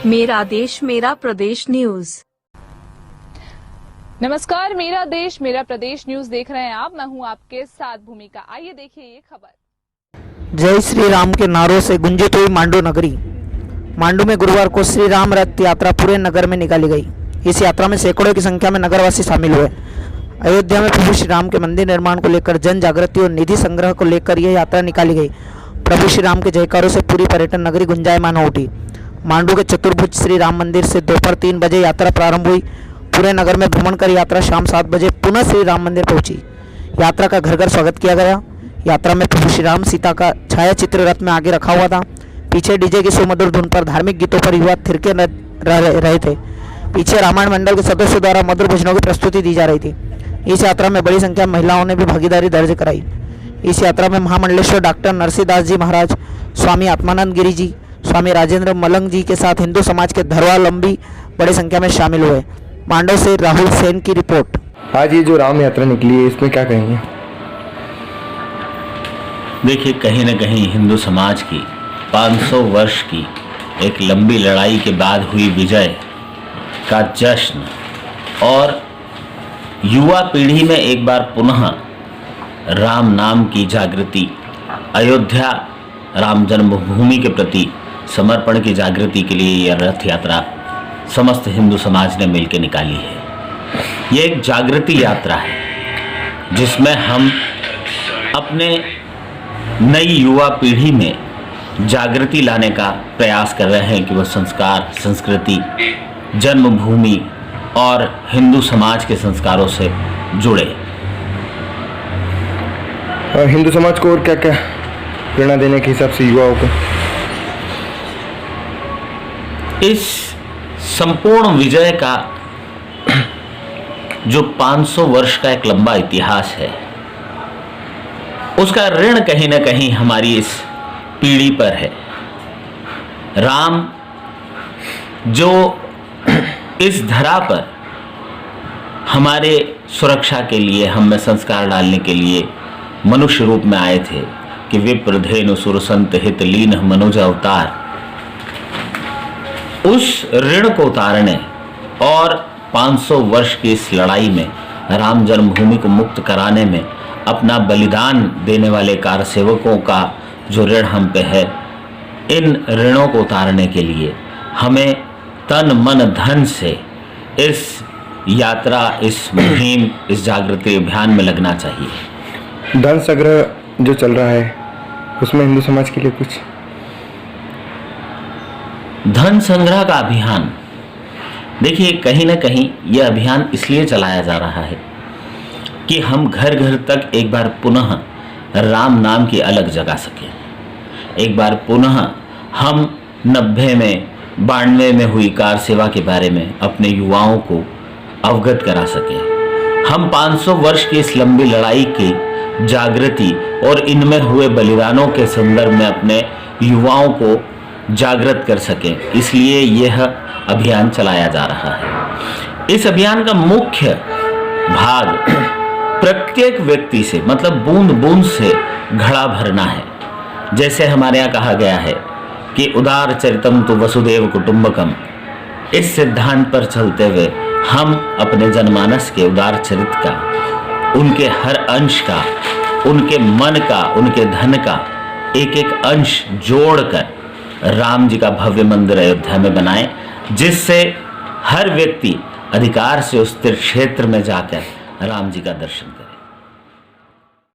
मेरा देश मेरा प्रदेश न्यूज। नमस्कार, मेरा देश मेरा प्रदेश न्यूज देख रहे हैं आप। मैं हूं आपके साथ भूमिका। आइए देखिए ये खबर। जय श्री राम के नारों से गुंजित हुई मांडू नगरी। मांडू में गुरुवार को श्री राम रथ यात्रा पूरे नगर में निकाली गई। इस यात्रा में सैकड़ों की संख्या में नगरवासी शामिल हुए। अयोध्या में प्रभु श्री राम के मंदिर निर्माण को लेकर जन जागृति और निधि संग्रह को लेकर यह यात्रा निकाली गई। प्रभु श्री राम के जयकारों से पूरी पर्यटन नगरी गुंजायमान हो उठी। मांडू के चतुर्भुज श्री राम मंदिर से दोपहर 3 बजे यात्रा प्रारंभ हुई। पूरे नगर में भ्रमण कर यात्रा शाम 7 बजे पुनः श्री राम मंदिर पहुंची। यात्रा का घर घर स्वागत किया गया। यात्रा में प्रभु श्री राम सीता का छाया चित्र रथ में आगे रखा हुआ था। पीछे डीजे की सुमधुर धुन पर धार्मिक गीतों पर युवा थिरके रहे थे। पीछे रामायण मंडल के सदस्यों द्वारा मधुर भजनों की प्रस्तुति दी जा रही थी। इस यात्रा में बड़ी संख्या में महिलाओं ने भी भागीदारी दर्ज कराई। इस यात्रा में महामंडलेश्वर डॉक्टर नरसिंहदास जी महाराज, स्वामी आत्मानंद गिरी जी, स्वामी राजेंद्र मलंग जी के साथ हिंदू समाज के धर्मावलंबी बड़ी संख्या में शामिल हुए। मांडव से राहुल सेन की रिपोर्ट। आज ये जो राम यात्रा निकली है, इसमें क्या कहेंगे? देखिए, कहीं न कहीं हिंदू समाज की 500 वर्ष की एक लंबी लड़ाई के बाद हुई विजय का जश्न और युवा पीढ़ी में एक बार पुनः राम नाम की जागृति, अयोध्या राम जन्मभूमि के प्रति समर्पण की जागृति के लिए यह रथ यात्रा समस्त हिंदू समाज ने मिलकर निकाली है। ये एक जागृति यात्रा है जिसमें हम अपने नई युवा पीढ़ी में जागृति लाने का प्रयास कर रहे हैं कि वह संस्कार, संस्कृति, जन्मभूमि और हिंदू समाज के संस्कारों से जुड़े। हिंदू समाज को और क्या क्या प्रेरणा देने के हिसाब से युवाओं को इस संपूर्ण विजय का जो 500 वर्ष का एक लंबा इतिहास है, उसका ऋण कहीं न कहीं हमारी इस पीढ़ी पर है। राम जो इस धरा पर हमारे सुरक्षा के लिए, हम में संस्कार डालने के लिए मनुष्य रूप में आए थे कि विप्र धेनु सुर संत हित लीन मनोज अवतार, उस ऋण को उतारने और 500 वर्ष की इस लड़ाई में राम जन्मभूमि को मुक्त कराने में अपना बलिदान देने वाले कारसेवकों का जो ऋण हम पे है, इन ऋणों को उतारने के लिए हमें तन मन धन से इस यात्रा, इस मुहिम, इस जागृति अभियान में लगना चाहिए। धन संग्रह जो चल रहा है, उसमें हिंदू समाज के लिए कुछ धन संग्रह का अभियान, देखिए, कहीं ना कहीं यह अभियान इसलिए चलाया जा रहा है कि हम घर घर तक एक बार पुनः राम नाम की अलग जगा सकें। एक बार पुनः हम 90 में 92 में हुई कार सेवा के बारे में अपने युवाओं को अवगत करा सकें। हम 500 वर्ष की इस लंबी लड़ाई की जागृति और इनमें हुए बलिदानों के संदर्भ में अपने युवाओं को जागृत कर सकें, इसलिए यह अभियान चलाया जा रहा है। इस अभियान का मुख्य भाग प्रत्येक व्यक्ति से, मतलब बूंद बूंद से घड़ा भरना है। जैसे हमारे यहाँ कहा गया है कि उदार चरितम तो वसुदेव कुटुंबकम, इस सिद्धांत पर चलते हुए हम अपने जनमानस के उदार चरित्र का, उनके हर अंश का, उनके मन का, उनके धन का एक एक अंश जोड़कर राम जी का भव्य मंदिर अयोध्या में बनाएं, जिससे हर व्यक्ति अधिकार से उस तीर्थ क्षेत्र में जाकर राम जी का दर्शन करे।